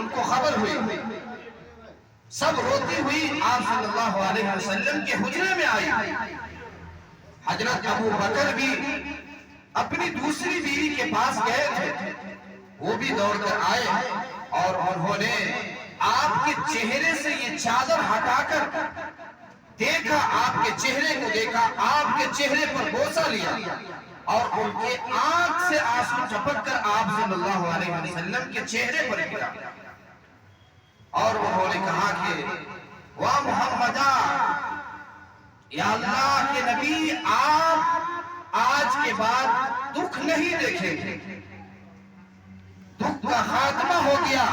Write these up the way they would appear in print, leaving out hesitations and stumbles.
ان کو خبر ہوئی، سب روتی ہوئی آپ صلی اللہ علیہ وسلم کے حجرے میں آئی۔ حضرت ابو بکر بھی اپنی دوسری بیوی کے پاس گئے تھے، وہ بھی دوڑ کر آئے اور انہوں نے آپ کے چہرے سے یہ چادر ہٹا کر دیکھا، آپ کے چہرے کو دیکھا، آپ کے چہرے پر بوسہ لیا اور ان کے آنکھ سے آنسو ٹپک کر آپ صلی اللہ علیہ وسلم کے چہرے پر گرا اور انہوں نے کہا کہ وا محمدہ، یا اللہ کے نبی، آپ آج کے بعد دکھ نہیں دیکھیں گے، دکھ کا خاتمہ ہو گیا،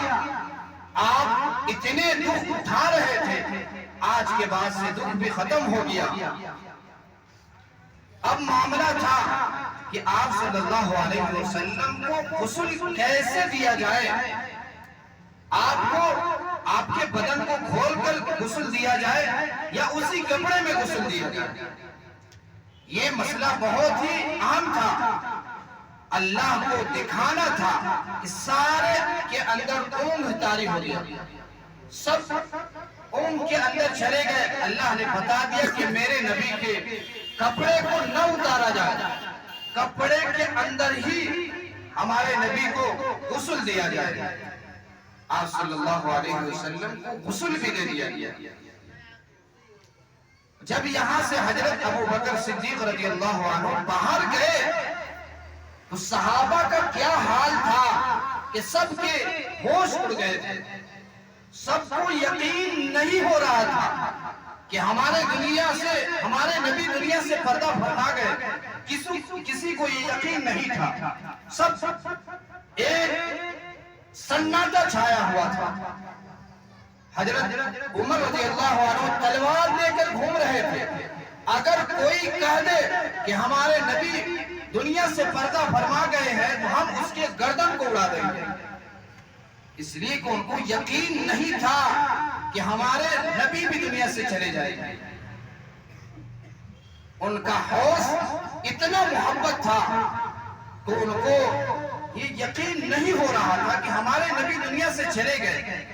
آپ اتنے دکھ اٹھا رہے تھے، آج کے بعد سے دکھ بھی ختم ہو گیا۔ اب معاملہ تھا کہ آپ صلی اللہ علیہ وسلم کو غسل کیسے دیا جائے، آپ کو آپ کے بدن کو کھول کر غسل دیا جائے یا اسی کپڑے میں غسل دیا جائے۔ یہ مسئلہ بہت ہی اہم تھا، اللہ کو دکھانا تھا کہ سارے کے اندر اونگ طاری ہو گیا، سب اونگ کے اندر چلے گئے۔ اللہ نے بتا دیا کہ میرے نبی کے کپڑے کو نہ اتارا جائے، کپڑے کے اندر ہی ہمارے نبی کو غسل دیا جائے۔ آپ صلی اللہ علیہ وسلم کو غسل بھی دے دیا گیا۔ جب یہاں سے حضرت ابو بکر صدیق رضی اللہ عنہ باہر گئے تو صحابہ کا کیا حال تھا کہ سب کے ہوش اڑ گئے تھے، سب کو یقین نہیں ہو رہا تھا کہ ہمارے نبی دنیا سے پردہ فرما گئے، کسی کو یہ یقین نہیں تھا، سب ایک سناٹا چھایا ہوا تھا۔ حضرت عمر رضی اللہ عنہ تلوار لے کر گھوم رہے تھے، اگر کوئی کہہ دے کہ ہمارے نبی دنیا سے پردہ فرما گئے ہیں تو ہم اس کے گردن کو اڑا دیں گے، اس لیے کہ ان کو یقین نہیں تھا کہ ہمارے نبی بھی دنیا سے چلے جائیں گے۔ ان کا ہوش اتنا محبت تھا تو ان کو یہ یقین نہیں ہو رہا تھا کہ ہمارے نبی دنیا سے چلے گئے۔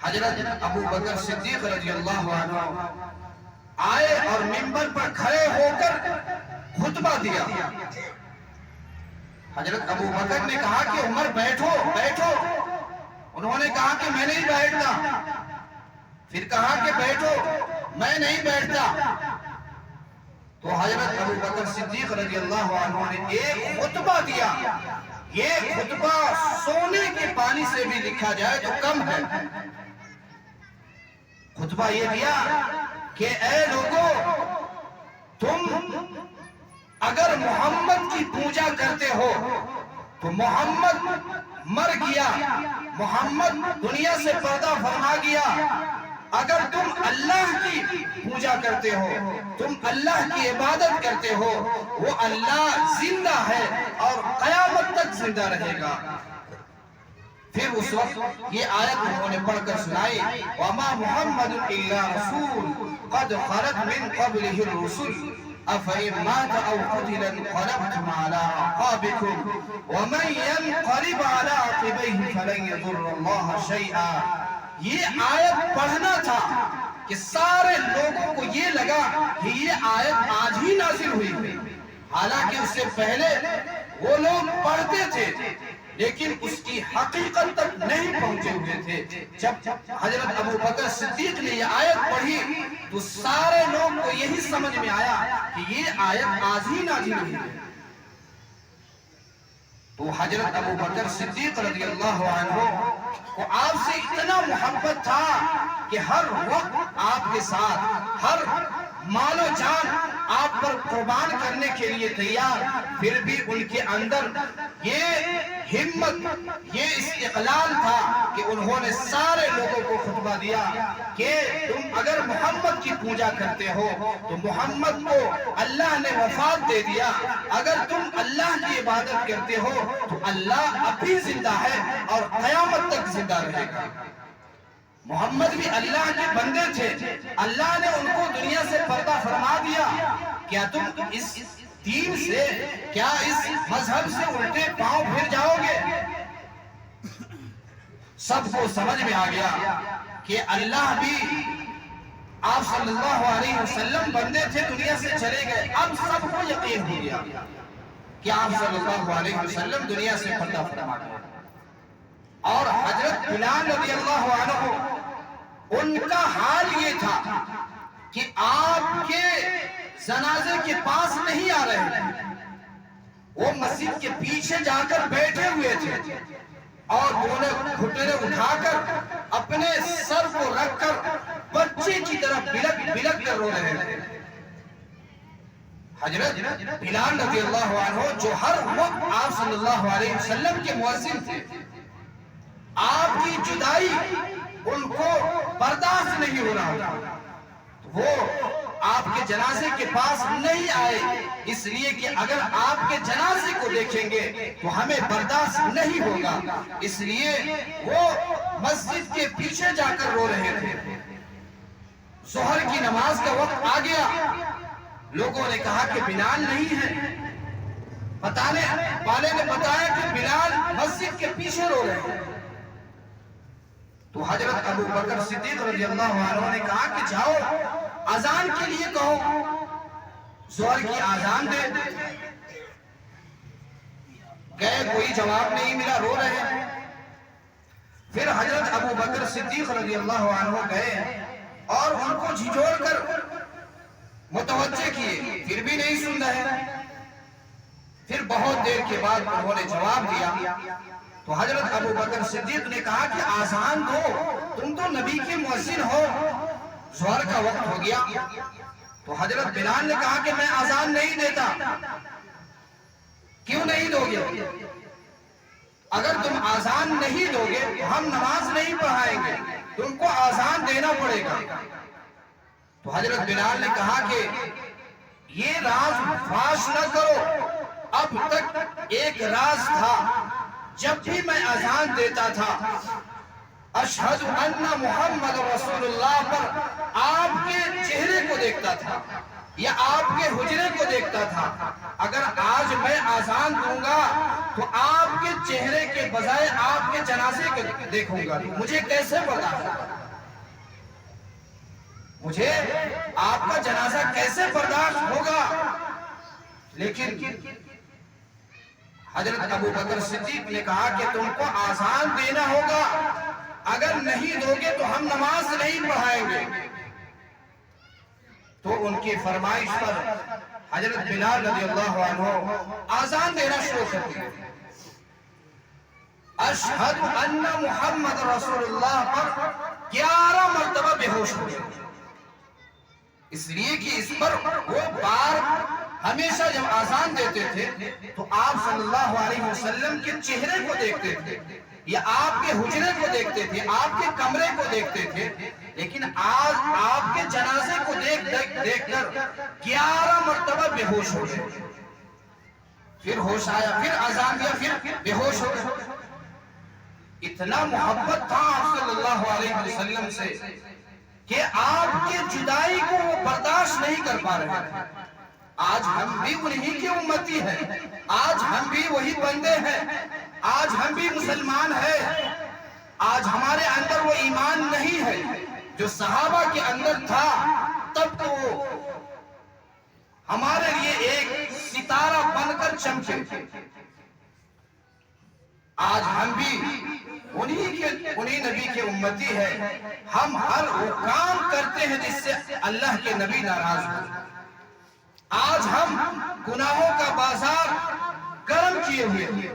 حضرت ابو بکر صدیق رضی اللہ عنہ آئے اور منبر پر کھڑے ہو کر خطبہ دیا۔ حضرت ابو بکر نے کہا کہ عمر بیٹھو بیٹھو، انہوں نے کہا کہ میں نہیں بیٹھتا، پھر کہا کہ بیٹھو، میں نہیں بیٹھتا۔ تو حضرت ابو بکر صدیق رضی اللہ عنہ نے ایک خطبہ دیا، یہ خطبہ سونے کے پانی سے بھی لکھا جائے تو کم ہے۔ خطبہ یہ دیا کہ اے لوگو، تم اگر محمد کی پوجا کرتے ہو تو محمد مر گیا، محمد دنیا سے پردہ فرما گیا، اگر تم اللہ کی پوجا کرتے ہو، تم اللہ کی عبادت کرتے ہو، وہ اللہ زندہ ہے اور قیامت تک زندہ رہے گا۔ پھر اس وقت یہ آیت انہوں نے پڑھ کر سنائی، وَمَا مُحَمَّدٌ إِلَّا رَسُولٌ قَدْ خَلَتْ مِن قَبْلِهِ الرُّسُلُ أَفَإِن مَاتَ أَوْ قُتِلَ انقلبتم عَلَىٰ أَعْقَابِكُمْ وَمَن يَنقلب عَلَىٰ عَقِبَيْهِ فَلَن يَضُرَّ اللَّهَ شَيْئًا۔ یہ آیت پڑھنا تھا کہ سارے لوگوں کو یہ لگا کہ یہ آیت آج ہی نازل ہوئی ہے، حالانکہ اس سے پہلے وہ لوگ پڑھتے تھے لیکن اس کی حقیقت تک نہیں پہنچے ہوئے تھے۔ جب حضرت ابو بکر صدیق نے یہ آیت پڑھی تو سارے لوگ کو یہی سمجھ میں آیا کہ یہ آیت آج ہی نازل ہوئی ہے۔ تو حضرت ابو بکر صدیق رضی اللہ عنہ کو آپ سے اتنا محبت تھا کہ ہر وقت آپ کے ساتھ، ہر مال و جان آپ پر قربان کرنے کے لیے تیار، پھر بھی ان کے اندر یہ ہمت، یہ استقلال تھا کہ انہوں نے سارے لوگوں کو خطبہ دیا کہ تم اگر محمد کی پوجا کرتے ہو تو محمد کو اللہ نے وفات دے دیا، اگر تم اللہ کی عبادت کرتے ہو تو اللہ اب بھی زندہ ہے اور قیامت تک زندہ رہے گا۔ محمد بھی اللہ کے بندے تھے، اللہ نے ان کو دنیا سے پردہ فرما دیا، کیا تم اس دین سے، کیا اس مذہب سے الٹے پاؤں پھر جاؤ گے؟ سب کو سمجھ میں آ گیا کہ اللہ بھی آپ صلی اللہ علیہ وسلم بندے تھے، دنیا سے چلے گئے. اب سب کو یقین ہو گیا کہ آپ صلی اللہ علیہ وسلم دنیا سے پردہ فرما گئے. اور حضرت بلال رضی اللہ عنہ ان کا حال یہ تھا کہ آپ کے جنازے کے پاس نہیں آ رہے تھے، وہ مسجد کے پیچھے جا کر بیٹھے ہوئے تھے اور دونوں گھٹنے اٹھا کر اپنے سر کو رکھ کر بچے کی طرح بلک بلک کر رو رہے تھے. حضرت بلال رضی اللہ عنہ جو ہر وقت آپ صلی اللہ علیہ وسلم کے مؤذن تھے، آپ کی جدائی ان کو برداشت نہیں ہو رہا تھا. وہ آپ کے جنازے کے پاس نہیں آئے، اس لیے کہ اگر آپ کے جنازے کو دیکھیں گے تو ہمیں برداشت نہیں ہوگا. اس لیے وہ مسجد کے پیچھے جا کر رو رہے تھے. ظہر کی نماز کا وقت آ گیا. لوگوں نے کہا کہ بلال نہیں ہے. بتانے والے نے بتایا کہ بلال مسجد کے پیچھے رو رہے ہیں. تو حضرت ابو بکر صدیق رضی اللہ عنہ نے کہا کہ جاؤ اذان کے لیے کہو، ظہر کی اذان دے. گئے، کوئی جواب نہیں ملا، رو رہے ہیں. پھر حضرت ابو بکر صدیق رضی اللہ عنہ گئے اور ان کو جھنجھوڑ کر متوجہ کیے، پھر بھی نہیں سن رہے. پھر بہت دیر کے بعد انہوں نے جواب دیا. تو حضرت ابو بکر صدیق نے کہا کہ آذان دو، تم تو نبی کے مؤذن ہو، ظہر کا وقت ہو گیا. تو حضرت بلال نے کہا کہ میں آذان نہیں دیتا. کیوں نہیں دو گے؟ اگر تم آذان نہیں دو گے تو ہم نماز نہیں پڑھائیں گے، تم کو آذان دینا پڑے گا. تو حضرت بلال نے کہا کہ یہ راز فاش نہ کرو. اب تک ایک راز تھا، جب بھی میں اذان دیتا تھا اشہد ان محمد رسول اللہ پر آپ کے چہرے کو دیکھتا تھا یا آپ کے حجرے کو دیکھتا تھا. اگر آج میں اذان دوں گا تو آپ کے چہرے کے بجائے آپ کے جنازے کو دیکھوں گا، مجھے کیسے برداشت ہوگا؟ مجھے آپ کا جنازہ کیسے برداشت ہوگا؟ لیکن حضرت ابو بکر صدیق نے کہا کہ تم کو آذان دینا ہوگا، اگر نہیں دو گے تو ہم نماز نہیں پڑھائیں گے. تو ان کی فرمائش پر حضرت بلال رضی اللہ عنہ آذان دینا شروع کر دیا. اشہد ان محمد رسول اللہ پر 11 مرتبہ بے ہوش ہو گئے. اس لیے کہ اس پر وہ بار ہمیشہ جب آذان دیتے تھے تو آپ صلی اللہ علیہ وسلم کے چہرے کو دیکھتے تھے یا آپ کے حجرے کو دیکھتے تھے، آپ کے کمرے کو دیکھتے تھے. لیکن آج آپ کے جنازے کو دیکھ کر 11 مرتبہ بے ہوش ہو گئے. پھر ہوش آیا، پھر آذان دیا، پھر بے ہوش ہو گئے. اتنا محبت تھا آپ صلی اللہ علیہ وسلم سے کہ آپ کے جدائی کو وہ برداشت نہیں کر پا رہے تھے. آج ہم بھی انہی کے امتی ہیں، آج ہم بھی وہی بندے ہیں، آج ہم بھی مسلمان ہیں. آج ہمارے اندر وہ ایمان نہیں ہے جو صحابہ کے اندر تھا. تب تو ہمارے لیے ایک ستارہ بن کر چمکے. آج ہم بھی انہی نبی کے امتی ہیں. ہم ہر وہ کام کرتے ہیں جس سے اللہ کے نبی ناراض ہو. آج ہم گناہوں کا بازار گرم کیے ہوئے.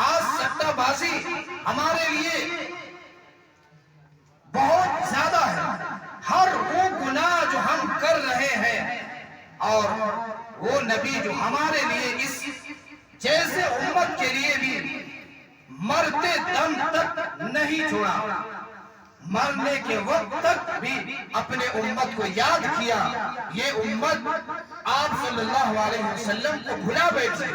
آج سٹہ بازی ہمارے لیے بہت زیادہ ہے. ہر وہ گناہ جو ہم کر رہے ہیں اور وہ نبی جو ہمارے لیے اس جیسے امت کے لیے بھی مرتے دم تک نہیں چھوڑا، مرنے کے وقت تک بھی اپنے امت کو یاد کیا. یہ امت آپ صلی اللہ علیہ وسلم کو بھلا بیٹھے.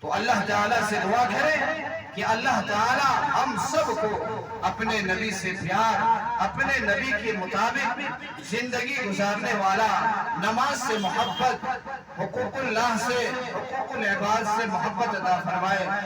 تو اللہ تعالیٰ سے دعا کریں کہ اللہ تعالیٰ ہم سب کو اپنے نبی سے پیار، اپنے نبی کے مطابق زندگی گزارنے والا، نماز سے محبت، حقوق اللہ سے، حقوق العباد سے محبت عطا فرمائے.